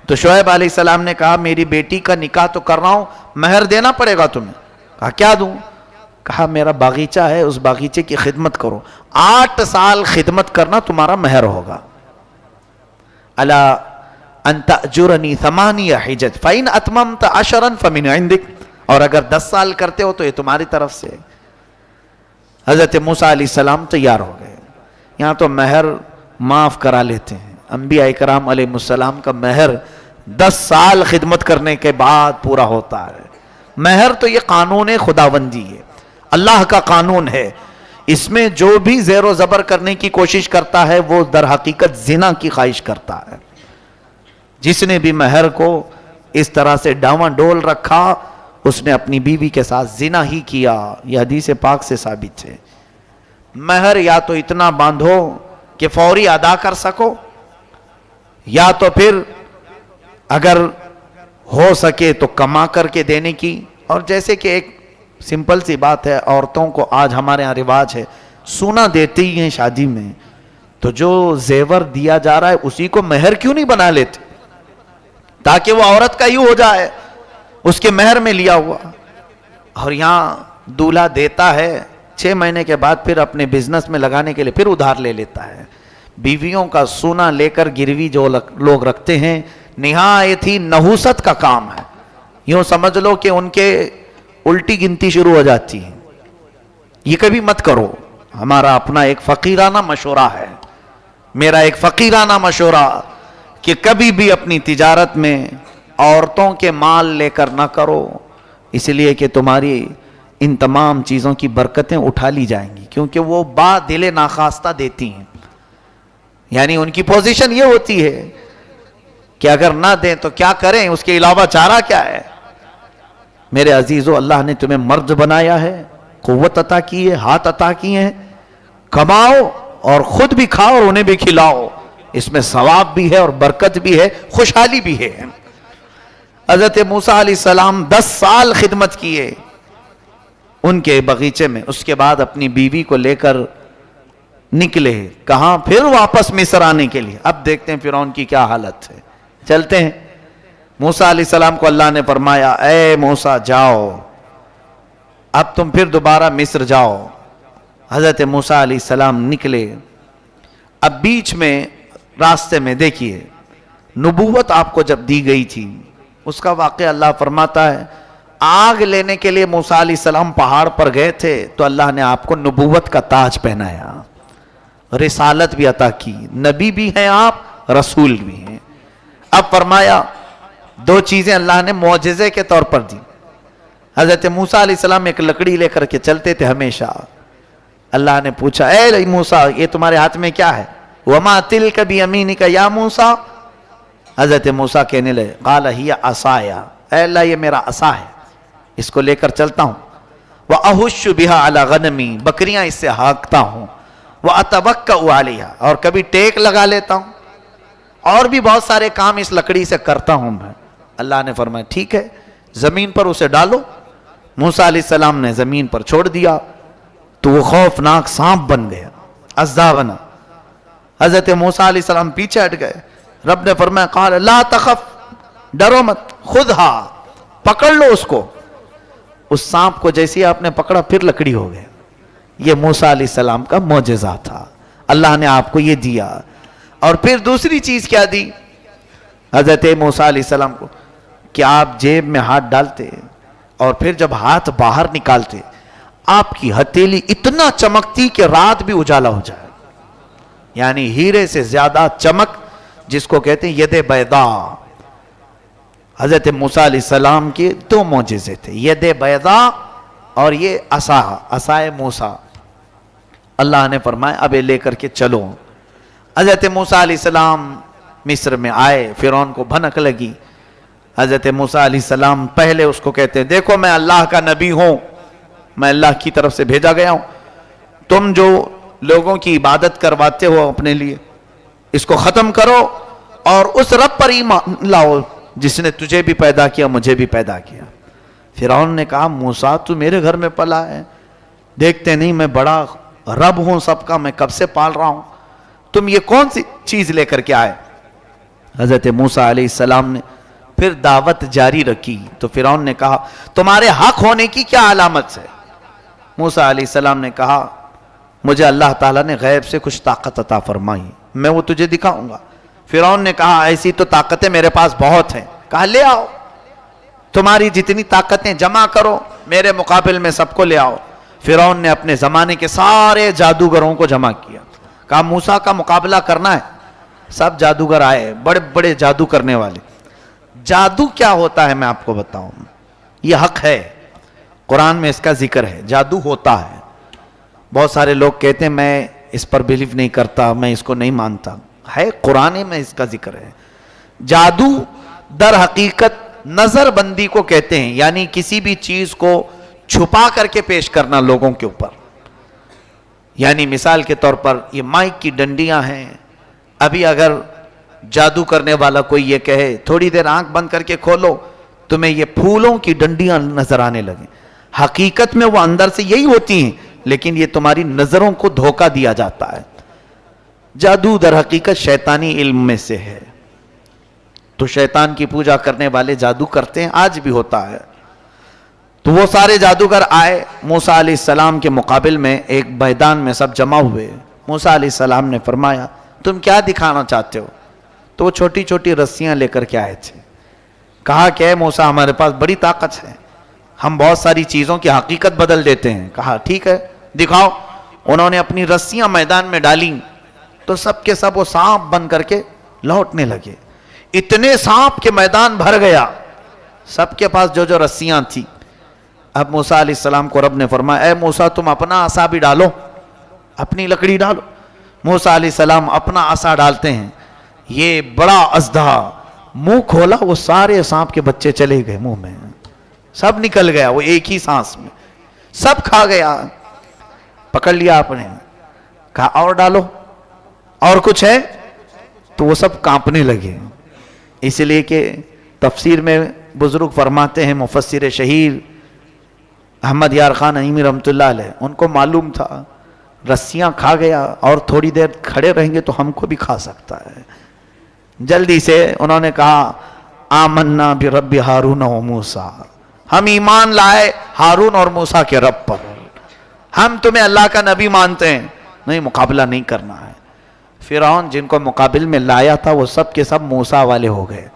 تو شعیب علیہ السلام نے کہا میری بیٹی کا نکاح تو کر رہا ہوں، مہر دینا پڑے گا تمہیں. کہا کیا دوں؟ کہا میرا باغیچہ ہے، اس باغیچے کی خدمت کرو، 8 سال خدمت کرنا تمہارا مہر ہوگا. الا ان تأجرنی 8 حجج فإن اتممت 10 فمن عندک. اور اگر 10 سال کرتے ہو تو یہ تمہاری طرف سے. حضرت موسیٰ علیہ السلام تیار ہو گئے. یہاں تو مہر معاف کرا لیتے ہیں. انبیاء کرام علیہ السلام کا مہر 10 سال خدمت کرنے کے بعد پورا ہوتا ہے. مہر تو یہ قانون خداوندی ہے، اللہ کا قانون ہے. اس میں جو بھی زیر و زبر کرنے کی کوشش کرتا ہے وہ در حقیقت زنا کی خواہش کرتا ہے. جس نے بھی مہر کو اس طرح سے ڈاواں ڈول رکھا اس نے اپنی بیوی کے ساتھ زنا ہی کیا. یہ حدیث پاک سے ثابت ہے. مہر یا تو اتنا باندھو کہ فوری ادا کر سکو، یا تو پھر اگر ہو سکے تو کما کر کے دینے کی. اور جیسے کہ ایک سمپل سی بات ہے، عورتوں کو آج ہمارے ہاں رواج ہے سونا دیتے ہی ہیں شادی میں، تو جو زیور دیا جا رہا ہے اسی کو مہر کیوں نہیں بنا لیتے تاکہ وہ عورت کا ہی ہو جائے اس کے مہر میں لیا ہوا. اور یہاں دولہا دیتا ہے 6 مہینے کے بعد پھر اپنے بزنس میں لگانے کے لیے پھر ادھار لے لیتا ہے. بیویوں کا سونا لے کر گروی جو لوگ رکھتے ہیں نہایت ہی نحوست کا کام ہے. یوں سمجھ لو کہ ان کے الٹی گنتی شروع ہو جاتی ہے. یہ کبھی مت کرو. ہمارا اپنا ایک فقیرانہ مشورہ ہے، میرا ایک فقیرانہ مشورہ کہ کبھی بھی اپنی تجارت میں عورتوں کے مال لے کر نہ کرو، اس لیے کہ تمہاری ان تمام چیزوں کی برکتیں اٹھا لی جائیں گی، کیونکہ وہ با دل ناخواستہ دیتی ہیں. یعنی ان کی پوزیشن یہ ہوتی ہے کہ اگر نہ دیں تو کیا کریں، اس کے علاوہ چارہ کیا ہے. میرے عزیزو، اللہ نے تمہیں مرد بنایا ہے، قوت عطا کی ہے، ہاتھ عطا کیے ہیں، کماؤ اور خود بھی کھاؤ اور انہیں بھی کھلاؤ. اس میں ثواب بھی ہے اور برکت بھی ہے، خوشحالی بھی ہے. حضرت موسیٰ علیہ السلام 10 سال خدمت کیے ان کے باغیچے میں. اس کے بعد اپنی بیوی کو لے کر نکلے. کہاں؟ پھر واپس مصر آنے کے لیے. اب دیکھتے ہیں فرعون کی کیا حالت ہے. چلتے ہیں. موسیٰ علیہ السلام کو اللہ نے فرمایا اے موسیٰ جاؤ، اب تم پھر دوبارہ مصر جاؤ. حضرت موسیٰ علیہ السلام نکلے. اب بیچ میں راستے میں دیکھیے نبوت آپ کو جب دی گئی تھی اس کا واقعہ اللہ فرماتا ہے آگ لینے کے لیے موسیٰ علیہ السلام پہاڑ پر گئے تھے تو اللہ نے آپ کو نبوت کا تاج پہنایا، رسالت بھی عطا کی. نبی بھی ہیں آپ، رسول بھی ہیں. اب فرمایا 2 چیزیں اللہ نے معجزے کے طور پر دی. حضرت موسیٰ علیہ السلام ایک لکڑی لے کر کے چلتے تھے ہمیشہ. اللہ نے پوچھا اے موسیٰ یہ تمہارے ہاتھ میں کیا ہے؟ وما تلک بیمینک یا موسیٰ. حضرت موسیٰ کہنے لگے قال ہی عصایا، اے اللہ یہ میرا عصا ہے، اس کو لے کر چلتا ہوں. وَأَهُشُّ بِهَا عَلَى غَنَمِي، بکریاں اس سے ہانکتا ہوں. وَأَتَوَكَّأُ عَلَيْهَا، اور کبھی ٹیک لگا لیتا ہوں، اور بھی بہت سارے کام اس لکڑی سے کرتا ہوں میں. اللہ نے فرمایا ٹھیک ہے زمین پر اسے ڈالو. موسیٰ علیہ السلام نے زمین پر چھوڑ دیا تو وہ خوفناک سانپ بن گیا، اژدھا بنا. حضرت موسیٰ علیہ السلام پیچھے ہٹ گئے. رب نے فرمایا قال لا تخف، ڈرو مت، خودھا، پکڑ لو اس کو. اس سانپ کو جیسے آپ نے پکڑا پھر لکڑی ہو گئے. یہ موسیٰ علیہ السلام کا معجزہ تھا، اللہ نے آپ کو یہ دیا. اور پھر دوسری چیز کیا دی حضرت موسیٰ علیہ السلام کو کہ آپ جیب میں ہاتھ ڈالتے اور پھر جب ہاتھ باہر نکالتے آپ کی ہتھیلی اتنا چمکتی کہ رات بھی اجالا ہو جائے. یعنی ہیرے سے زیادہ چمک، جس کو کہتے ہیں ید بیضاء. حضرت موسیٰ علیہ السلام کے 2 معجزے تھے، ید بیضاء اور یہ عصائے موسیٰ. اللہ نے فرمایا اب یہ لے کر کے چلو. حضرت موسیٰ علیہ السلام مصر میں آئے. فرعون کو بھنک لگی. حضرت موسیٰ علیہ السلام پہلے اس کو کہتے ہیں دیکھو میں اللہ کا نبی ہوں، میں اللہ کی طرف سے بھیجا گیا ہوں. تم جو لوگوں کی عبادت کرواتے ہو اپنے لیے اس کو ختم کرو اور اس رب پر ایمان لاؤ جس نے تجھے بھی پیدا کیا مجھے بھی پیدا کیا. فرعون نے کہا موسیٰ تو میرے گھر میں پلا ہے، دیکھتے نہیں میں بڑا رب ہوں سب کا، میں کب سے پال رہا ہوں، تم یہ کون سی چیز لے کر کے آئے. حضرت موسیٰ علیہ السلام نے پھر دعوت جاری رکھی تو فرعون نے کہا تمہارے حق ہونے کی کیا علامت ہے؟ موسیٰ علیہ السلام نے کہا مجھے اللہ تعالیٰ نے غیب سے کچھ طاقت عطا فرمائی، میں وہ تجھے دکھاؤں گا. فرعون نے کہا ایسی تو طاقتیں میرے پاس بہت ہیں. کہا لے آؤ، تمہاری جتنی طاقتیں جمع کرو میرے مقابل میں سب کو لے آؤ. فرعون نے اپنے زمانے کے سارے جادوگروں کو جمع کیا, کہا موسیٰ کا مقابلہ کرنا ہے. سب جادوگر آئے, بڑے بڑے جادو کرنے والے. جادو کیا ہوتا ہے میں آپ کو بتاؤں, یہ حق ہے, قرآن میں اس کا ذکر ہے, جادو ہوتا ہے. بہت سارے لوگ کہتے ہیں میں اس پر بلیو نہیں کرتا, میں اس کو نہیں مانتا. ہے قرآن میں اس کا ذکر ہے. جادو در حقیقت نظر بندی کو کہتے ہیں, یعنی کسی بھی چیز کو چھپا کر کے پیش کرنا لوگوں کے اوپر. یعنی مثال کے طور پر یہ مائک کی ڈنڈیاں ہیں, ابھی اگر جادو کرنے والا کوئی یہ کہے تھوڑی دیر آنکھ بند کر کے کھولو, تمہیں یہ پھولوں کی ڈنڈیاں نظر آنے لگیں, حقیقت میں وہ اندر سے یہی ہوتی ہیں, لیکن یہ تمہاری نظروں کو دھوکہ دیا جاتا ہے. جادو در حقیقت شیطانی علم میں سے ہے. تو شیطان کی پوجا کرنے والے جادو کرتے ہیں, آج بھی ہوتا ہے. تو وہ سارے جادوگر آئے موسیٰ علیہ السلام کے مقابل میں, ایک میدان میں سب جمع ہوئے. موسیٰ علیہ السلام نے فرمایا تم کیا دکھانا چاہتے ہو؟ تو وہ چھوٹی چھوٹی رسیاں لے کر کے آئے تھے. کہا کہ اے موسیٰ ہمارے پاس بڑی طاقت ہے, ہم بہت ساری چیزوں کی حقیقت بدل دیتے ہیں. کہا ٹھیک ہے دکھاؤ. انہوں نے اپنی رسیاں میدان میں ڈالیں تو سب کے سب وہ سانپ بن کر کے لوٹنے لگے. اتنے سانپ کے میدان بھر گیا, سب کے پاس جو جو رسیاں تھی. اب موسیٰ علیہ السلام کو رب نے فرمایا اے موسیٰ تم اپنا عصا بھی ڈالو, اپنی لکڑی ڈالو. موسیٰ علیہ السلام اپنا عصا ڈالتے ہیں, یہ بڑا اژدہا منہ کھولا, وہ سارے سانپ کے بچے چلے گئے منہ میں, سب نکل گیا وہ ایک ہی سانس میں, سب کھا گیا. پکڑ لیا آپ نے, کہا اور ڈالو, اور کچھ ہے؟ تو وہ سب کانپنے لگے. اس لیے کہ تفسیر میں بزرگ فرماتے ہیں, مفسر شہیر احمد یار خان نعیمی رحمۃ اللہ علیہ, ان کو معلوم تھا رسیاں کھا گیا اور تھوڑی دیر کھڑے رہیں گے تو ہم کو بھی کھا سکتا ہے. جلدی سے انہوں نے کہا آمنا برب ہارون و موسیٰ, ہم ایمان لائے ہارون اور موسیٰ کے رب پر, ہم تمہیں اللہ کا نبی مانتے ہیں, نہیں مقابلہ نہیں کرنا ہے. فرعون جن کو مقابل میں لایا تھا وہ سب کے سب موسیٰ والے ہو گئے,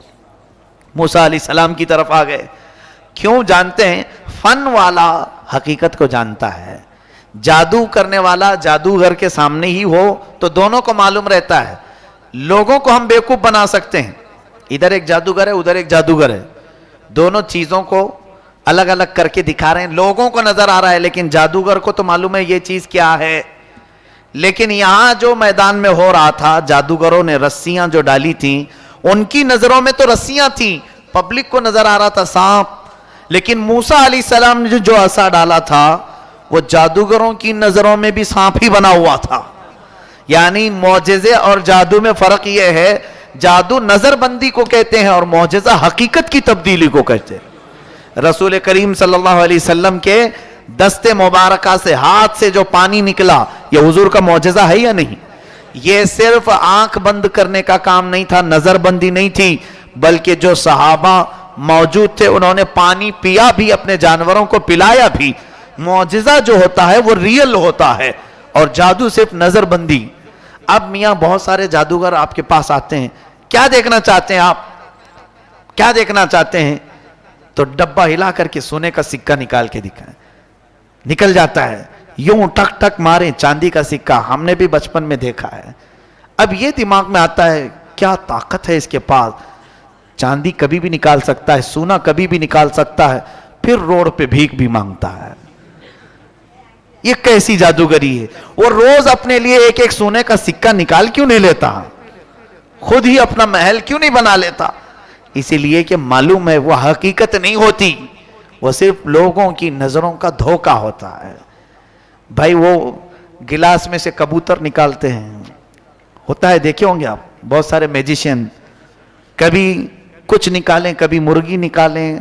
موسیٰ علیہ السلام کی طرف آ گئے. کیوں جانتے ہیں؟ فن والا حقیقت کو جانتا ہے, جادو کرنے والا جادوگر کے سامنے ہی ہو تو دونوں کو معلوم رہتا ہے. لوگوں کو ہم بیوقوف بنا سکتے ہیں, ادھر ایک جادوگر ہے ادھر ایک جادوگر ہے, دونوں چیزوں کو الگ الگ کر کے دکھا رہے ہیں, لوگوں کو نظر آ رہا ہے لیکن جادوگر کو تو معلوم ہے یہ چیز کیا ہے. لیکن یہاں جو میدان میں ہو رہا تھا, جادوگروں نے رسیاں جو ڈالی تھیں ان کی نظروں میں تو رسیاں تھیں, پبلک کو نظر آ رہا تھا سانپ. لیکن موسیٰ علیہ السلام نے جو عصا ڈالا تھا وہ جادوگروں کی نظروں میں بھی سانپ ہی بنا ہوا تھا. یعنی معجزے اور جادو میں فرق یہ ہے, جادو نظر بندی کو کہتے ہیں اور معجزہ حقیقت کی تبدیلی کو کہتے ہیں. رسول کریم صلی اللہ علیہ وسلم کے دست مبارکہ سے, ہاتھ سے جو پانی نکلا, یہ حضور کا معجزہ ہے یا نہیں؟ یہ صرف آنکھ بند کرنے کا کام نہیں تھا, نظر بندی نہیں تھی, بلکہ جو صحابہ موجود تھے انہوں نے پانی پیا بھی, اپنے جانوروں کو پلایا بھی. معجزہ جو ہوتا ہے وہ ریئل ہوتا ہے اور جادو صرف نظر بندی. اب میاں بہت سارے جادوگر آپ کے پاس آتے ہیں, کیا دیکھنا چاہتے ہیں آپ؟ کیا دیکھنا چاہتے ہیں؟ تو ڈبہ ہلا کر کے سونے کا سکہ نکال کے دکھائیں, نکل جاتا ہے, یوں ٹک ٹک ماریں چاندی کا سکہ, ہم نے بھی بچپن میں دیکھا ہے. اب یہ دماغ میں آتا ہے کیا طاقت ہے اس کے پاس, چاندی کبھی بھی نکال سکتا ہے, سونا کبھی بھی نکال سکتا ہے, پھر روڈ پہ بھیک بھی مانگتا ہے. یہ کیسی جادوگری ہے؟ وہ روز اپنے لیے ایک ایک سونے کا سکہ نکال کیوں نہیں لیتا, خود ہی اپنا محل کیوں نہیں بنا لیتا؟ اسی لیے کہ معلوم ہے وہ حقیقت نہیں ہوتی, وہ صرف لوگوں کی نظروں کا دھوکہ ہوتا ہے. بھائی وہ گلاس میں سے کبوتر نکالتے ہیں, ہوتا ہے دیکھے ہوں گے آپ, بہت سارے میجیشین کبھی کچھ نکالیں کبھی مرغی نکالیں,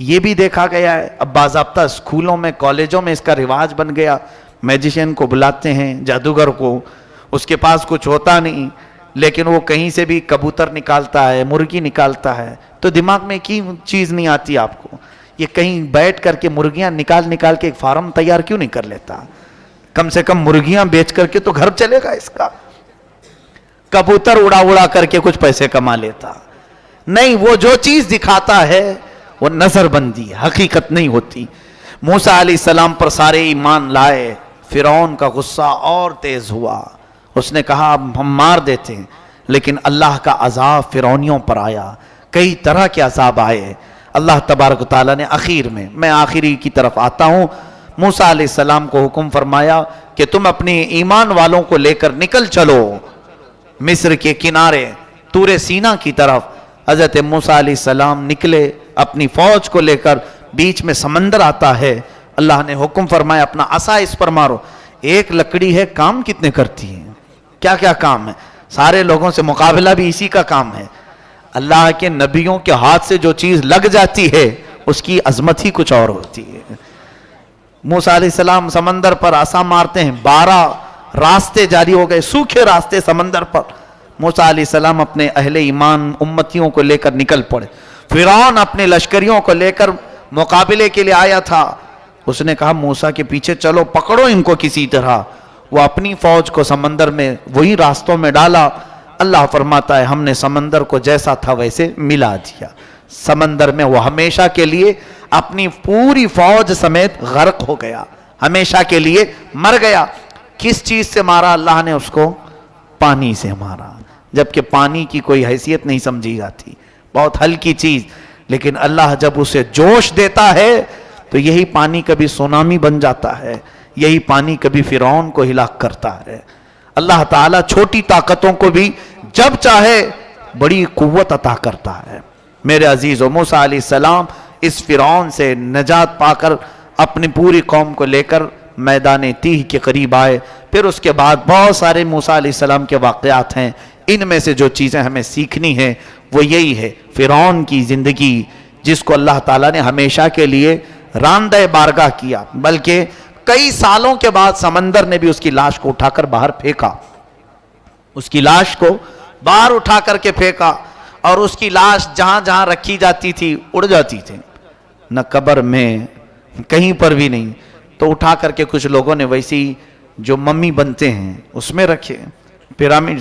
یہ بھی دیکھا گیا ہے. اب باضابطہ اسکولوں میں کالجوں میں اس کا رواج بن گیا, میجیشین کو بلاتے ہیں جادوگر کو, اس کے پاس کچھ ہوتا نہیں لیکن وہ کہیں سے بھی کبوتر نکالتا ہے, مرغی نکالتا ہے. تو دماغ میں کی چیز نہیں آتی آپ کو, یہ کہیں بیٹھ کر کے مرغیاں نکال نکال کے ایک فارم تیار کیوں نہیں کر لیتا؟ کم سے کم مرغیاں بیچ کر کے تو گھر چلے گا اس کا. کبوتر اڑا اڑا کر کے کچھ پیسے کما لیتا. نہیں, وہ جو چیز دکھاتا ہے وہ نظر بندی, حقیقت نہیں ہوتی. موسیٰ علیہ السلام پر سارے ایمان لائے. فرعون کا غصہ اور تیز ہوا. اس نے کہا اب ہم مار دیتے ہیں، لیکن اللہ کا عذاب فرعونیوں پر آیا. کئی طرح کے عذاب آئے. اللہ تبارک و تعالیٰ نے آخر میں آخری کی طرف آتا ہوں، موسیٰ علیہ السلام کو حکم فرمایا کہ تم اپنے ایمان والوں کو لے کر نکل چلو مصر کے کنارے طور سینا کی طرف. حضرت موسیٰ علیہ السلام نکلے اپنی فوج کو لے کر. بیچ میں سمندر آتا ہے. اللہ نے حکم فرمایا اپنا عصا اس پر مارو. ایک لکڑی ہے، کام کتنے کرتی ہے، کیا کیا کام ہے. سارے لوگوں سے مقابلہ بھی اسی کا کام ہے. اللہ کے نبیوں کے ہاتھ سے جو چیز لگ جاتی ہے اس کی عظمت ہی کچھ اور ہوتی ہے. موسیٰ علیہ السلام سمندر پر عصا مارتے ہیں. 12 راستے جاری ہو گئے، سوکھے راستے سمندر پر. موسیٰ علیہ السلام اپنے اہل ایمان امتیوں کو لے کر نکل پڑے. فرعون اپنے لشکریوں کو لے کر مقابلے کے لیے آیا تھا. اس نے کہا موسیٰ کے پیچھے چلو، پکڑو ان کو کسی طرح. وہ اپنی فوج کو سمندر میں وہی راستوں میں ڈالا. اللہ فرماتا ہے ہم نے سمندر کو جیسا تھا ویسے ملا دیا. سمندر میں وہ ہمیشہ کے لیے اپنی پوری فوج سمیت غرق ہو گیا، ہمیشہ کے لیے مر گیا. کس چیز سے مارا اللہ نے اس کو؟ پانی سے مارا. جبکہ پانی کی کوئی حیثیت نہیں سمجھی جاتی، بہت ہلکی چیز. لیکن اللہ جب اسے جوش دیتا ہے تو یہی پانی کبھی سونامی بن جاتا ہے، یہی پانی کبھی فرعون کو ہلاک کرتا ہے. اللہ تعالیٰ چھوٹی طاقتوں کو بھی جب چاہے بڑی قوت عطا کرتا ہے. میرے عزیزو، موسیٰ علیہ السلام اس فرعون سے نجات پا کر اپنی پوری قوم کو لے کر میدان تیہ کے قریب آئے. پھر اس کے بعد بہت سارے موسیٰ علیہ السلام کے واقعات ہیں. ان میں سے جو چیزیں ہمیں سیکھنی ہیں وہ یہی ہے، فرعون کی زندگی جس کو اللہ تعالیٰ نے ہمیشہ کے لیے راندہ بارگاہ کیا، بلکہ کئی سالوں کے بعد سمندر نے بھی اس کی لاش کو اٹھا کر باہر پھینکا. اس کی لاش کو باہر اٹھا کر کے پھینکا، اور اس کی لاش جہاں جہاں رکھی جاتی تھی اڑ جاتی تھی، نہ قبر میں کہیں پر بھی نہیں. تو اٹھا کر کے کچھ لوگوں نے ویسی جو ممی بنتے ہیں اس میں رکھے پیرامڈ.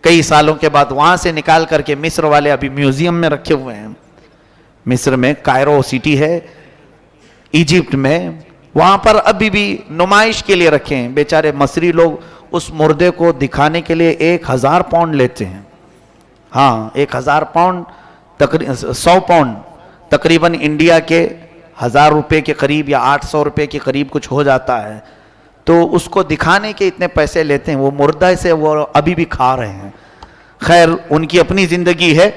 کئی سالوں کے بعد وہاں سے نکال کر کے مصر والے ابھی میوزیم میں رکھے ہوئے ہیں. مصر میں کائرو سٹی ہے ایجپٹ میں، وہاں پر ابھی بھی نمائش کے لیے رکھے ہیں. بیچارے مصری لوگ اس مردے کو دکھانے کے لیے 1000 پاؤنڈ لیتے ہیں. ہاں 1000 پاؤنڈ 100 پاؤنڈ تقریباً انڈیا کے 1000 روپے کے قریب یا 800 روپے کے قریب کچھ ہو جاتا ہے. تو اس کو دکھانے کے اتنے پیسے لیتے ہیں. وہ مردہ سے وہ ابھی بھی کھا رہے ہیں. خیر ان کی اپنی زندگی ہے.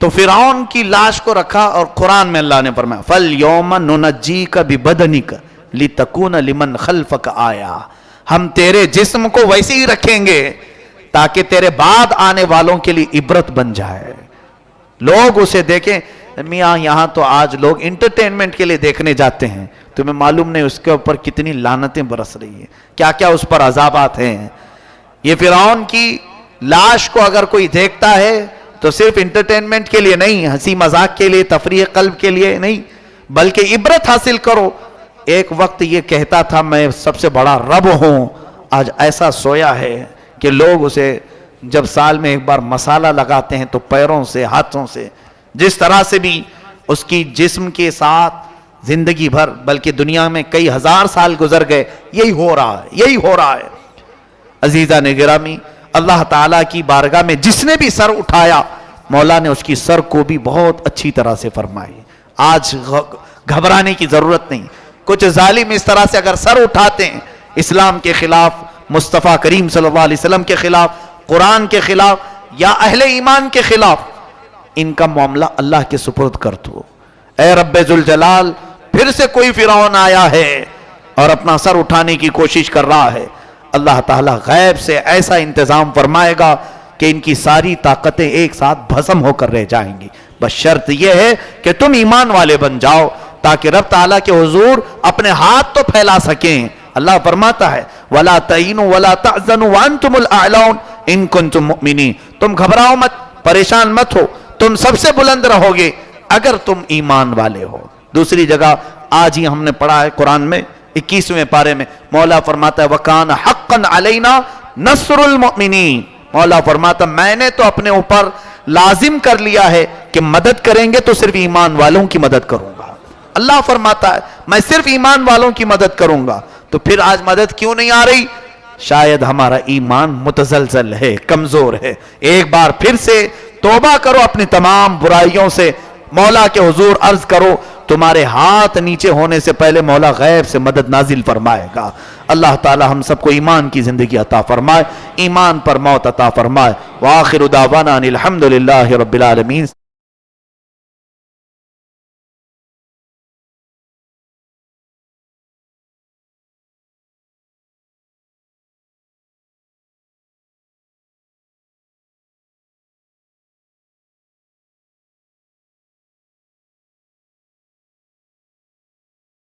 تو فرعون کی لاش کو رکھا، اور قرآن میں اللہ نے فرمایا فَالْيَوْمَ نُنَجِّيكَ بِبَدَنِكَ لِتَكُونَ لِمَنْ خَلْفَكَ آیَةً. ہم تیرے جسم کو ویسے ہی رکھیں گے تاکہ تیرے بعد آنے والوں کے لیے عبرت بن جائے، لوگ اسے دیکھیں. میاں یہاں تو آج لوگ انٹرٹینمنٹ کے لیے دیکھنے جاتے ہیں، تمہیں معلوم نہیں اس کے اوپر کتنی لعنتیں برس رہی ہیں، کیا کیا اس پر عذابات ہیں. یہ فرعون کی لاش کو اگر کوئی دیکھتا ہے تو صرف انٹرٹینمنٹ کے لیے نہیں، ہنسی مذاق کے لیے، تفریح قلب کے لیے نہیں، بلکہ عبرت حاصل کرو. ایک وقت یہ کہتا تھا میں سب سے بڑا رب ہوں، آج ایسا سویا ہے کہ لوگ اسے جب سال میں ایک بار مسالہ لگاتے ہیں تو پیروں سے ہاتھوں سے، جس طرح سے بھی اس کی جسم کے ساتھ زندگی بھر بلکہ دنیا میں کئی ہزار سال گزر گئے. یہی ہو رہا ہے. عزیزان گرامی، اللہ تعالیٰ کی بارگاہ میں جس نے بھی سر اٹھایا مولا نے اس کی سر کو بھی بہت اچھی طرح سے فرمائی. آج گھبرانے کی ضرورت نہیں. کچھ ظالم اس طرح سے اگر سر اٹھاتے ہیں اسلام کے خلاف، مصطفیٰ کریم صلی اللہ علیہ وسلم کے خلاف، قرآن کے خلاف یا اہل ایمان کے خلاف، ان کا معاملہ اللہ کے سپرد کر دو. اے رب ذوالجلال، پھر سے کوئی فرعون آیا ہے اور اپنا سر اٹھانے کی کوشش کر رہا ہے. اللہ تعالیٰ غیب سے ایسا انتظام فرمائے گا کہ ان کی ساری طاقتیں ایک ساتھ بھسم ہو کر رہ جائیں گی. بس شرط یہ ہے کہ تم ایمان والے بن جاؤ تاکہ رب تعالیٰ کے حضور اپنے ہاتھ تو پھیلا سکیں. اللہ فرماتا ہے وَلَا تَهِنُوا وَلَا تَحْزَنُوا وَأَنْتُمُ الْأَعْلَوْنَ إِن كُنتُم مُؤْمِنِينَ. تم گھبراؤ مت، پریشان مت ہو، تم سب سے بلند رہو گے اگر تم ایمان والے ہو. دوسری جگہ آج ہی ہم نے پڑھا ہے قرآن میں 21ویں پارے میں مولا فرماتا ہے وَكَانَ حَقًّا عَلَيْنَا نَصْرُ الْمُؤْمِنِينَ. مولا فرماتا میں نے تو اپنے اوپر لازم کر لیا ہے کہ مدد کریں گے تو صرف ایمان والوں کی مدد کروں گا. اللہ فرماتا ہے میں صرف ایمان والوں کی مدد کروں گا. تو پھر آج مدد کیوں نہیں آ رہی؟ شاید ہمارا ایمان متزلزل ہے، کمزور ہے. ایک بار پھر سے توبہ کرو اپنی تمام برائیوں سے، مولا کے حضور عرض کرو، تمہارے ہاتھ نیچے ہونے سے پہلے مولا غیب سے مدد نازل فرمائے گا. اللہ تعالی ہم سب کو ایمان کی زندگی عطا فرمائے، ایمان پر موت عطا فرمائے. وآخر دعوانا ان الحمدللہ رب العالمین.